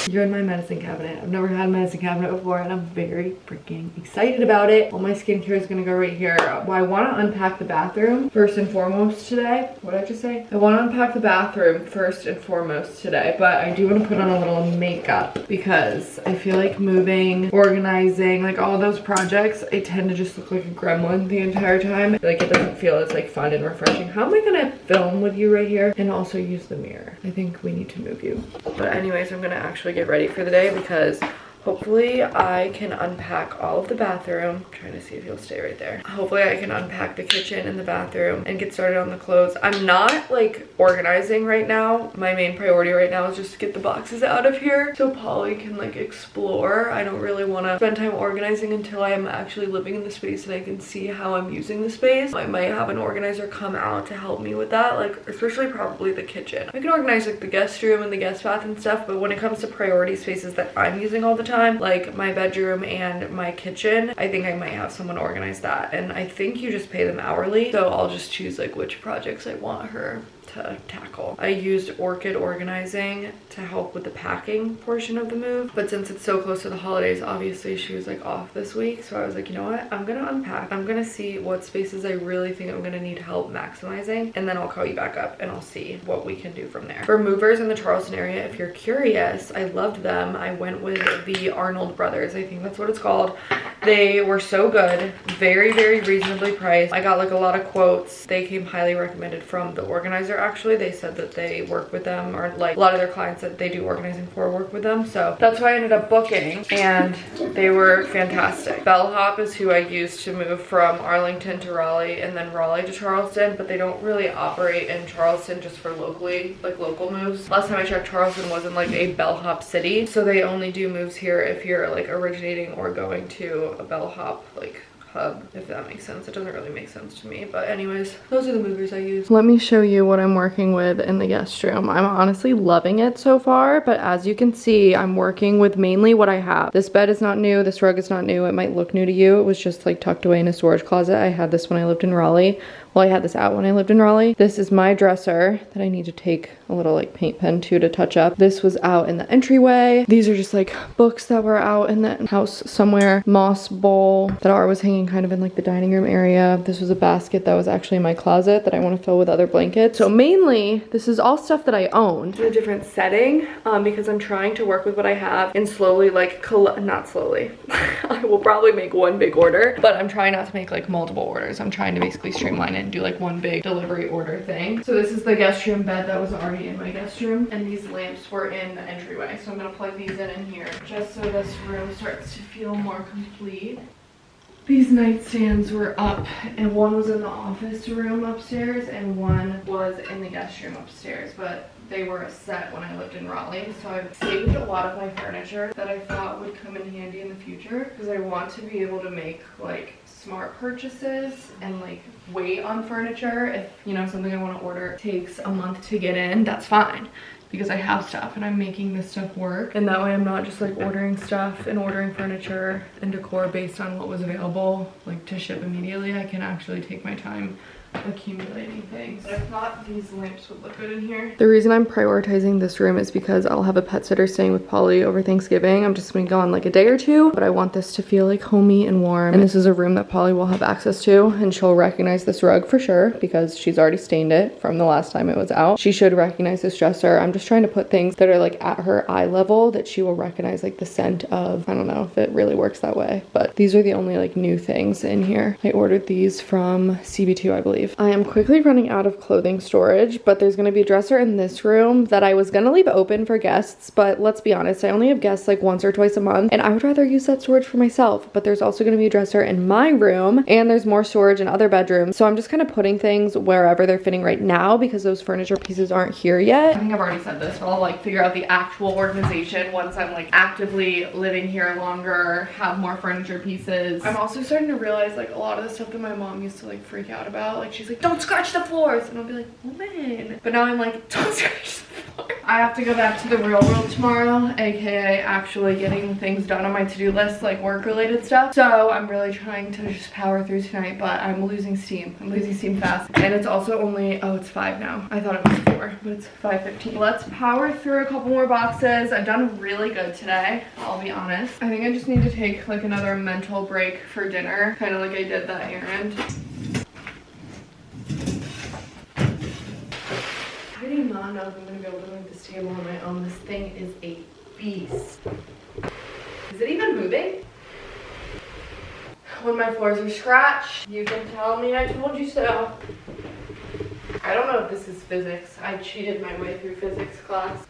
You're in my medicine cabinet. I've never had a medicine cabinet before, and I'm very freaking excited about it. All my skincare is gonna go right here. Well, I wanna unpack the bathroom first and foremost today. What did I just say? I wanna unpack the bathroom first and foremost today, but I do wanna put on a little makeup because I feel like moving, organizing, like all those projects, I tend to just look like a gremlin the entire time. Like, it doesn't feel as like fun and refreshing. How am I gonna film with you right here and also use the mirror? I think we need to move you. But anyways, I'm gonna actually get ready for the day because hopefully I can unpack all of the bathroom. I'm trying to see if he'll stay right there. Hopefully I can unpack the kitchen and the bathroom and get started on the clothes. I'm not like organizing right now. My main priority right now is just to get the boxes out of here so Polly can like explore. I don't really want to spend time organizing until I am actually living in the space and I can see how I'm using the space. I might have an organizer come out to help me with that, like especially probably the kitchen. I can organize like the guest room and the guest bath and stuff, but when it comes to priority spaces that I'm using all the time, like my bedroom and my kitchen, I think I might have someone organize that, and I think you just pay them hourly, so I'll just choose like which projects I want her to tackle. I used Orchid Organizing to help with the packing portion of the move, but since it's so close to the holidays, obviously she was like off this week, so I was like, you know what, I'm gonna unpack. I'm gonna see what spaces I really think I'm gonna need help maximizing, and then I'll call you back up and I'll see what we can do from there. For movers in the Charleston area, if you're curious, I loved them. I went with the Arnold Brothers, I think that's what it's called. They were so good, very, very reasonably priced. I got like a lot of quotes. They came highly recommended from the organizer organizer actually. They said that they work with them, or like a lot of their clients that they do organizing for work with them. So that's why I ended up booking, and they were fantastic. Bellhop is who I used to move from Arlington to Raleigh and then Raleigh to Charleston, but they don't really operate in Charleston, just for locally, like local moves. Last time I checked, Charleston wasn't like a bellhop city, so they only do moves here if you're like originating or going to a bellhop like hub, if that makes sense. It doesn't really make sense to me, but anyways, those are the movers I use. Let me show you what I'm working with in the guest room. I'm honestly loving it so far, but as you can see, I'm working with mainly what I have. This bed is not new, this rug is not new. It might look new to you. It was just like tucked away in a storage closet. I had this when I lived in Raleigh. Well, I had this out when I lived in Raleigh. This is my dresser that I need to take a little like paint pen to touch up. This was out in the entryway. These are just like books that were out in the house somewhere. Moss bowl that I was hanging kind of in like the dining room area. This was a basket that was actually in my closet that I want to fill with other blankets. So mainly this is all stuff that I owned in a different setting because I'm trying to work with what I have and slowly like, not slowly. I will probably make one big order, but I'm trying not to make like multiple orders. I'm trying to basically streamline it and do like one big delivery order thing. So this is the guest room bed that was already in my guest room, and these lamps were in the entryway. So I'm gonna plug these in here just so this room starts to feel more complete. These nightstands were up, and one was in the office room upstairs and one was in the guest room upstairs, but they were a set when I lived in Raleigh. So I've saved a lot of my furniture that I thought would come in handy in the future because I want to be able to make like smart purchases and like wait on furniture. If you know something I want to order takes a month to get in, that's fine, because I have stuff and I'm making this stuff work, and that way I'm not just like ordering stuff and ordering furniture and decor based on what was available like to ship immediately. I can actually take my time accumulating things. But I thought these lamps would look good in here. The reason I'm prioritizing this room is because I'll have a pet sitter staying with Polly over Thanksgiving. I'm just gonna go on like a day or two, but I want this to feel like homey and warm. And this is a room that Polly will have access to, and she'll recognize this rug for sure because she's already stained it from the last time it was out. She should recognize this dresser. I'm just trying to put things that are like at her eye level that she will recognize like the scent of. I don't know if it really works that way, but these are the only like new things in here. I ordered these from CB2, I believe. I am quickly running out of clothing storage, but there's gonna be a dresser in this room that I was gonna leave open for guests, but let's be honest, I only have guests like once or twice a month, and I would rather use that storage for myself. But there's also gonna be a dresser in my room, and there's more storage in other bedrooms, so I'm just kind of putting things wherever they're fitting right now because those furniture pieces aren't here yet. I think I've already said this, but I'll like figure out the actual organization once I'm like actively living here longer, have more furniture pieces. I'm also starting to realize like a lot of the stuff that my mom used to like freak out about, like she's like, don't scratch the floors, and I'll be like, woman. But now I'm like, don't scratch the floor. I have to go back to the real world tomorrow, aka actually getting things done on my to-do list, like work related stuff. So I'm really trying to just power through tonight, but I'm losing steam. I'm losing steam fast. And it's also only, oh, it's 5 now. I thought it was 4, but it's 5:15. Let's power through a couple more boxes. I've done really good today, I'll be honest. I think I just need to take like another mental break for dinner, kind of like I did that errand. I do not know if I'm gonna be able to move this table on my own. This thing is a beast. Is it even moving? When my floors are scratched, you can tell me I told you so. I don't know if this is physics. I cheated my way through physics class.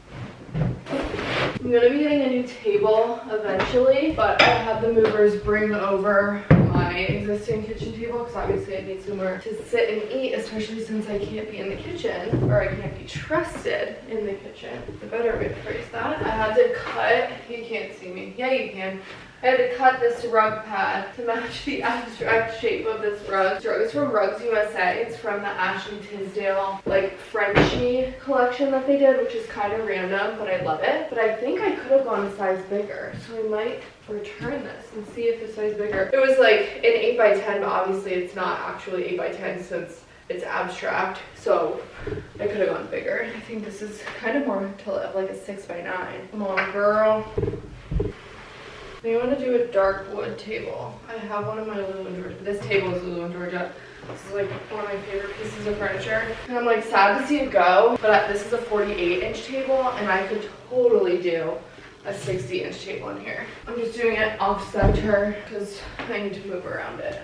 I'm gonna be getting a new table eventually, but I had the movers bring over my existing kitchen table because obviously I need somewhere to sit and eat, especially since I can't be in the kitchen, or I can't be trusted in the kitchen. The better way to phrase that. I had to cut, you can't see me. Yeah, you can. I had to cut this rug pad to match the abstract shape of this rug. This rug is from Rugs USA. It's from the Ashley Tisdale like Frenchie collection that they did, which is kind of random, but I love it. But I think I could have gone a size bigger, so I might return this and see if the size bigger. It was like an 8 by 10, but obviously it's not actually 8 by 10 since it's abstract, so I could have gone bigger. I think this is kind of more to like a 6 by 9. Come on, girl. I want to do a dark wood table. I have one of my Lulu and Georgia. This table is Lulu and Georgia. This is like one of my favorite pieces of furniture. And I'm like sad to see it go, but this is a 48-inch table and I could totally do a 60-inch table in here. I'm just doing it off center because I need to move around it.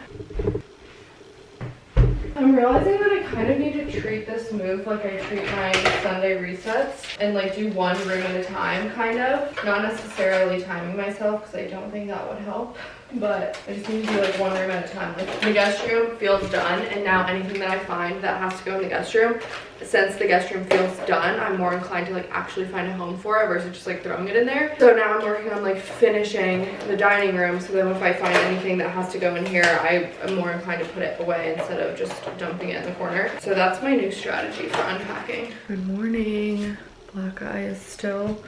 I'm realizing that I kind of need to treat this move like I treat my Sunday resets and like do one room at a time, kind of. Not necessarily timing myself because I don't think that would help. But I just need to do like one room at a time. Like the guest room feels done, and now anything that I find that has to go in the guest room, since the guest room feels done, I'm more inclined to like actually find a home for it versus just like throwing it in there. So now I'm working on like finishing the dining room, so then if I find anything that has to go in here, I am more inclined to put it away instead of just dumping it in the corner. So that's my new strategy for unpacking. Good morning. Black eye is still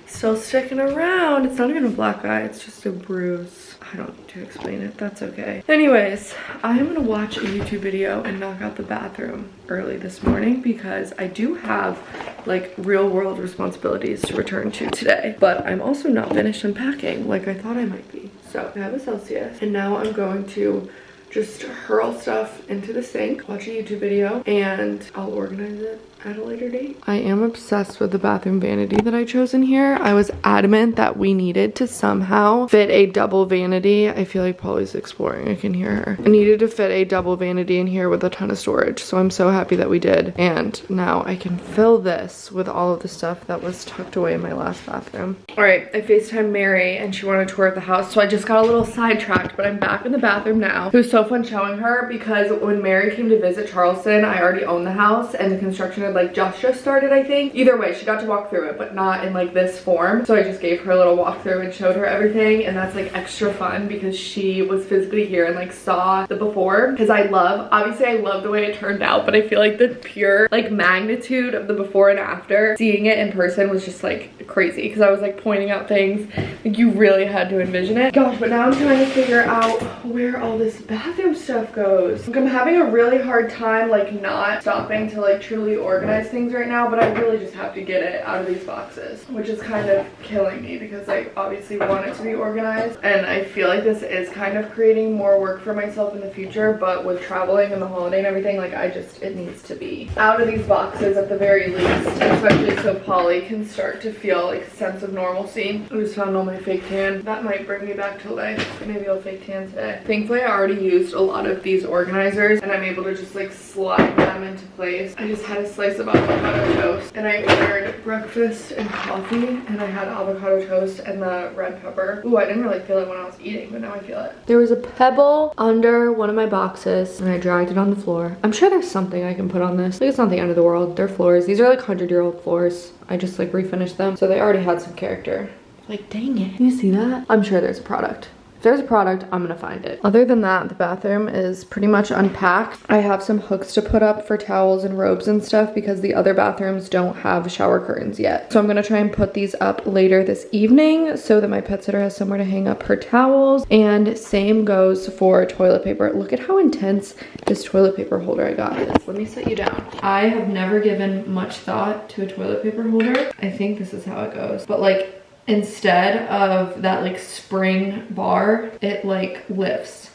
sticking around. It's not even a black eye, it's just a bruise. I don't need to explain it, that's okay. Anyways, I'm gonna watch a YouTube video and knock out the bathroom early this morning because I do have like real world responsibilities to return to today. But I'm also not finished unpacking like I thought I might be. So I have a Celsius and now I'm going to just hurl stuff into the sink, watch a YouTube video, and I'll organize it at a later date. I am obsessed with the bathroom vanity that I chose in here. I was adamant that we needed to somehow fit a double vanity. I feel like Polly's exploring, I can hear her. I needed to fit a double vanity in here with a ton of storage, so I'm so happy that we did. And now I can fill this with all of the stuff that was tucked away in my last bathroom. All right, I FaceTimed Mary and she wanted a tour of the house, so I just got a little sidetracked, but I'm back in the bathroom now. It was so fun showing her because when Mary came to visit Charleston, I already owned the house and the construction had like just started, I think. Either way, she got to walk through it, but not in like this form. So I just gave her a little walkthrough and showed her everything, and that's like extra fun because she was physically here and like saw the before. Because obviously I love the way it turned out, but I feel like the pure like magnitude of the before and after, seeing it in person was just like crazy because I was like pointing out things like you really had to envision it. Gosh, but now I'm trying to figure out where all this bathroom stuff goes. Like I'm having a really hard time like not stopping to like truly organize things right now, but I really just have to get it out of these boxes, which is kind of killing me because I obviously want it to be organized, and I feel like this is kind of creating more work for myself in the future, but with traveling and the holiday and everything, like it needs to be out of these boxes at the very least, especially so Polly can start to feel like a sense of normalcy. I just found all my fake tan. That might bring me back to life. Maybe I'll fake tan today. Thankfully, I already used a lot of these organizers and I'm able to just like slide them into place. I just had a slice of avocado toast and I ordered breakfast and coffee, and I had avocado toast and the red pepper. Ooh, I didn't really feel it when I was eating, but now I feel it. There was a pebble under one of my boxes and I dragged it on the floor. I'm sure there's something I can put on this. Like, it's not the end of the world. They're floors. These are like 100-year-old floors. I just like refinished them, so they already had some character. Like, dang it. You see that? I'm sure there's a product. If there's a product, I'm gonna find it. Other than that, the bathroom is pretty much unpacked. I have some hooks to put up for towels and robes and stuff because the other bathrooms don't have shower curtains yet. So I'm gonna try and put these up later this evening so that my pet sitter has somewhere to hang up her towels. And same goes for toilet paper. Look at how intense this toilet paper holder I got is. Let me set you down. I have never given much thought to a toilet paper holder. I think this is how it goes. But like, instead of that like spring bar, it like lifts.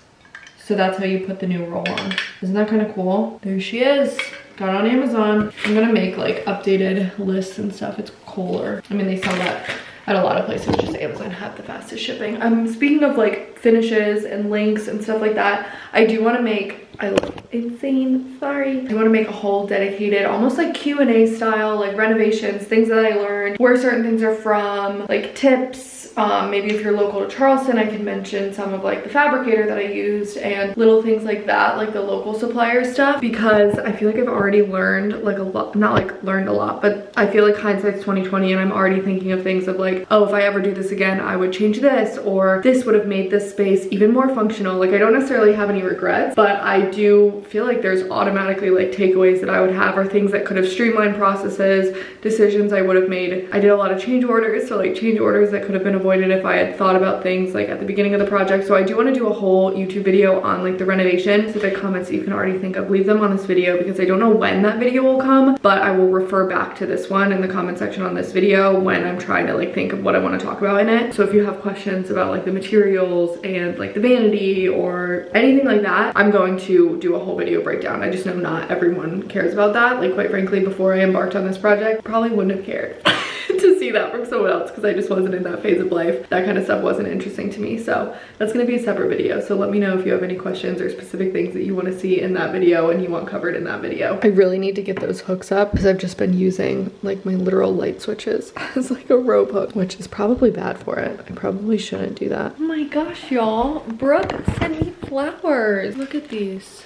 So that's how you put the new roll on. Isn't that kind of cool? There she is. Got it on Amazon. I'm gonna make like updated lists and stuff. It's Kohler. I mean, they sell that at a lot of places, just Amazon had the fastest shipping. Speaking of like finishes and links and stuff like that, I do want to make, I look insane, sorry. I want to make a whole dedicated, almost like Q&A style, like renovations, things that I learned, where certain things are from, like tips. Maybe if you're local to Charleston, I can mention some of like the fabricator that I used and little things like that, like the local supplier stuff, because I feel like I've already learned like a lot, not like learned a lot, but I feel like hindsight's 20/20, and I'm already thinking of things of like, oh, if I ever do this again, I would change this, or this would have made this space even more functional. Like, I don't necessarily have any regrets, but I do feel like there's automatically like takeaways that I would have, or things that could have streamlined processes, decisions I would have made. I did a lot of change orders, so like change orders that could have been avoided if I had thought about things like at the beginning of the project. So I do want to do a whole YouTube video on like the renovation. So the comments that you can already think of, leave them on this video, because I don't know when that video will come, but I will refer back to this one in the comment section on this video when I'm trying to like think of what I want to talk about in it. So if you have questions about like the materials and like the vanity or anything like that, I'm going to do a whole video breakdown. I just know not everyone cares about that. Like, quite frankly, before I embarked on this project, probably wouldn't have cared to to see that from someone else because I just wasn't in that phase of life. That kind of stuff wasn't interesting to me. So that's gonna be a separate video. So let me know if you have any questions or specific things that you want to see in that video and you want covered in that video. I really need to get those hooks up because I've just been using like my literal light switches as like a rope hook, which is probably bad for it. I probably shouldn't do that. Oh my gosh, y'all. Brooke sent me flowers. Look at these.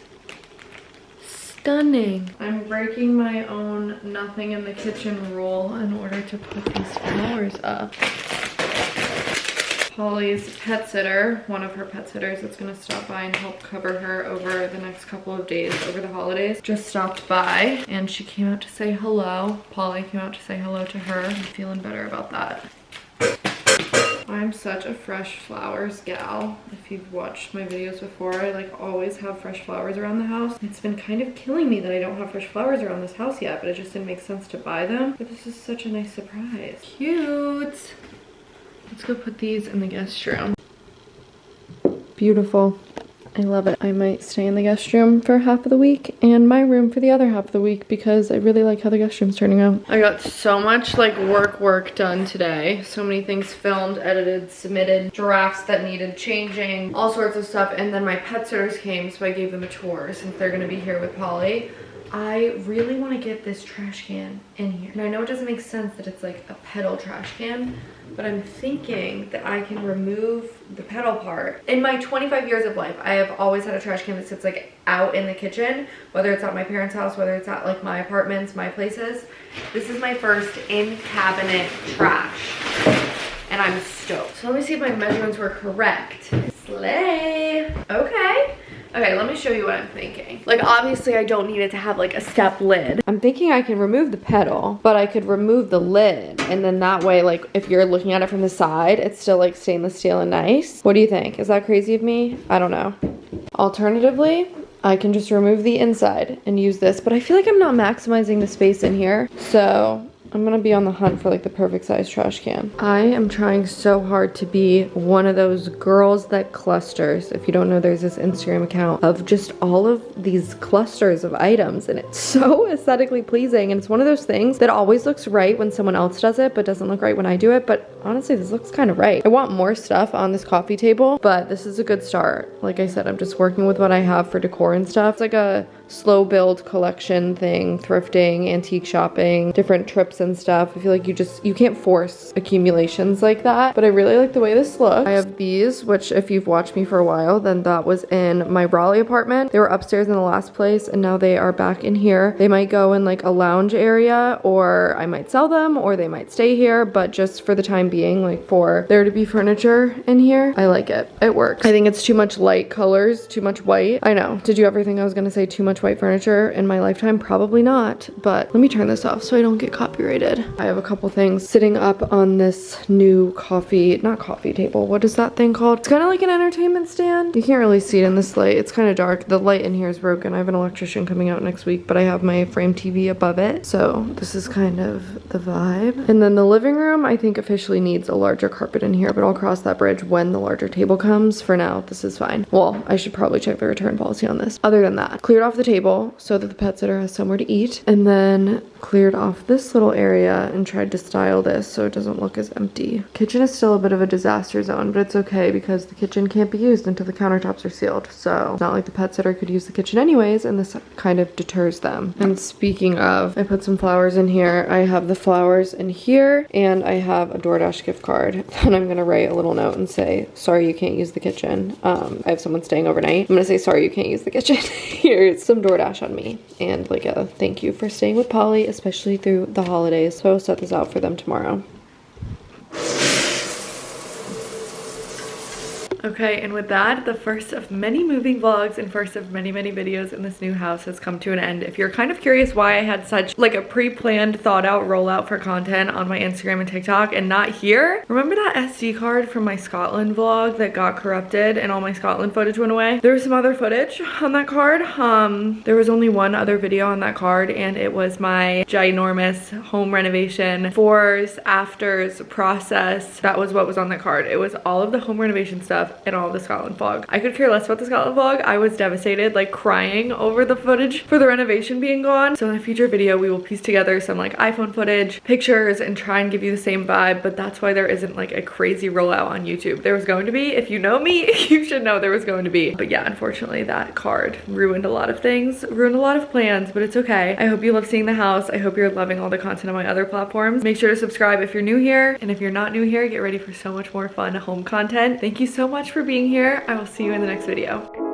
Stunning. I'm breaking my own nothing in the kitchen rule in order to put these flowers up. Polly's pet sitter, one of her pet sitters that's gonna stop by and help cover her over the next couple of days over the holidays, just stopped by and she came out to say hello. Polly came out to say hello to her. I'm feeling better about that. I'm such a fresh flowers gal. If you've watched my videos before, I like always have fresh flowers around the house. It's been kind of killing me that I don't have fresh flowers around this house yet, but it just didn't make sense to buy them. But this is such a nice surprise. Cute. Let's go put these in the guest room. Beautiful. I love it. I might stay in the guest room for half of the week and my room for the other half of the week because I really like how the guest room's turning out. I got so much like work done today. So many things filmed, edited, submitted, drafts that needed changing, all sorts of stuff. And then my pet sitters came, so I gave them a tour since they're gonna be here with Polly. I really want to get this trash can in here. And I know it doesn't make sense that it's like a pedal trash can, but I'm thinking that I can remove the pedal part. In my 25 years of life, I have always had a trash can that sits like out in the kitchen, whether it's at my parents' house, whether it's at like my apartments, my places. This is my first in-cabinet trash, and I'm stoked. So let me see if my measurements were correct. Slay. Okay. Okay, let me show you what I'm thinking. Like, obviously I don't need it to have like a step lid. I'm thinking I can remove the pedal, but I could remove the lid. And then that way, like if you're looking at it from the side, it's still like stainless steel and nice. What do you think? Is that crazy of me? I don't know. Alternatively, I can just remove the inside and use this, but I feel like I'm not maximizing the space in here. So I'm gonna be on the hunt for like the perfect size trash can. I am trying so hard to be one of those girls that clusters. If you don't know, there's this Instagram account of just all of these clusters of items and it's so aesthetically pleasing. And it's one of those things that always looks right when someone else does it, but doesn't look right when I do it. But honestly, this looks kind of right. I want more stuff on this coffee table, but this is a good start. Like I said, I'm just working with what I have for decor and stuff. It's like a slow build collection thing, thrifting, antique shopping, different trips and stuff. I feel like you can't force accumulations like that, but I really like the way this looks. I have these, which if you've watched me for a while, then that was in my Raleigh apartment. They were upstairs in the last place and now they are back in here. They might go in like a lounge area, or I might sell them, or they might stay here, but just for the time being, like for there to be furniture in here, I like it. It works. I think it's too much light colors, too much white. I know. Did you ever think I was gonna say too much white furniture in my lifetime? Probably not, but let me turn this off so I don't get copyrighted. I have a couple things sitting up on this new not coffee table. What is that thing called? It's kind of like an entertainment stand. You can't really see it in this light. It's kind of dark. The light in here is broken. I have an electrician coming out next week, but I have my frame TV above it. So this is kind of the vibe. And then the living room, I think officially needs a larger carpet in here, but I'll cross that bridge when the larger table comes. For now, this is fine. Well, I should probably check the return policy on this. Other than that, cleared off the table so that the pet sitter has somewhere to eat, and then cleared off this little area and tried to style this so it doesn't look as empty. Kitchen is still a bit of a disaster zone, but it's okay because the kitchen can't be used until the countertops are sealed. So it's not like the pet sitter could use the kitchen anyways, and this kind of deters them. And speaking of, I put some flowers in here. I have the flowers in here, and I have a DoorDash gift card. And I'm gonna write a little note and say, sorry you can't use the kitchen. I have someone staying overnight. I'm gonna say, sorry you can't use the kitchen. Here's some DoorDash on me, and like a thank you for staying with Polly, especially through the holidays. So I'll set this out for them tomorrow. Okay, and with that, the first of many moving vlogs and first of many videos in this new house has come to an end. If you're kind of curious why I had such like a pre-planned, thought out rollout for content on my Instagram and TikTok and not here, remember that SD card from my Scotland vlog that got corrupted and all my Scotland footage went away? There was some other footage on that card. There was only one other video on that card, and it was my ginormous home renovation befores, afters process. That was what was on that card. It was all of the home renovation stuff in all of the Scotland vlog. I could care less about the Scotland vlog. I was devastated, like crying over the footage for the renovation being gone. So in a future video, we will piece together some like iPhone footage, pictures, and try and give you the same vibe. But that's why there isn't like a crazy rollout on YouTube. There was going to be. If you know me, you should know there was going to be. But yeah, unfortunately that card ruined a lot of things, ruined a lot of plans, but it's okay. I hope you love seeing the house. I hope you're loving all the content on my other platforms. Make sure to subscribe if you're new here. And if you're not new here, get ready for so much more fun home content. Thank you so much for being here. I will see you in the next video.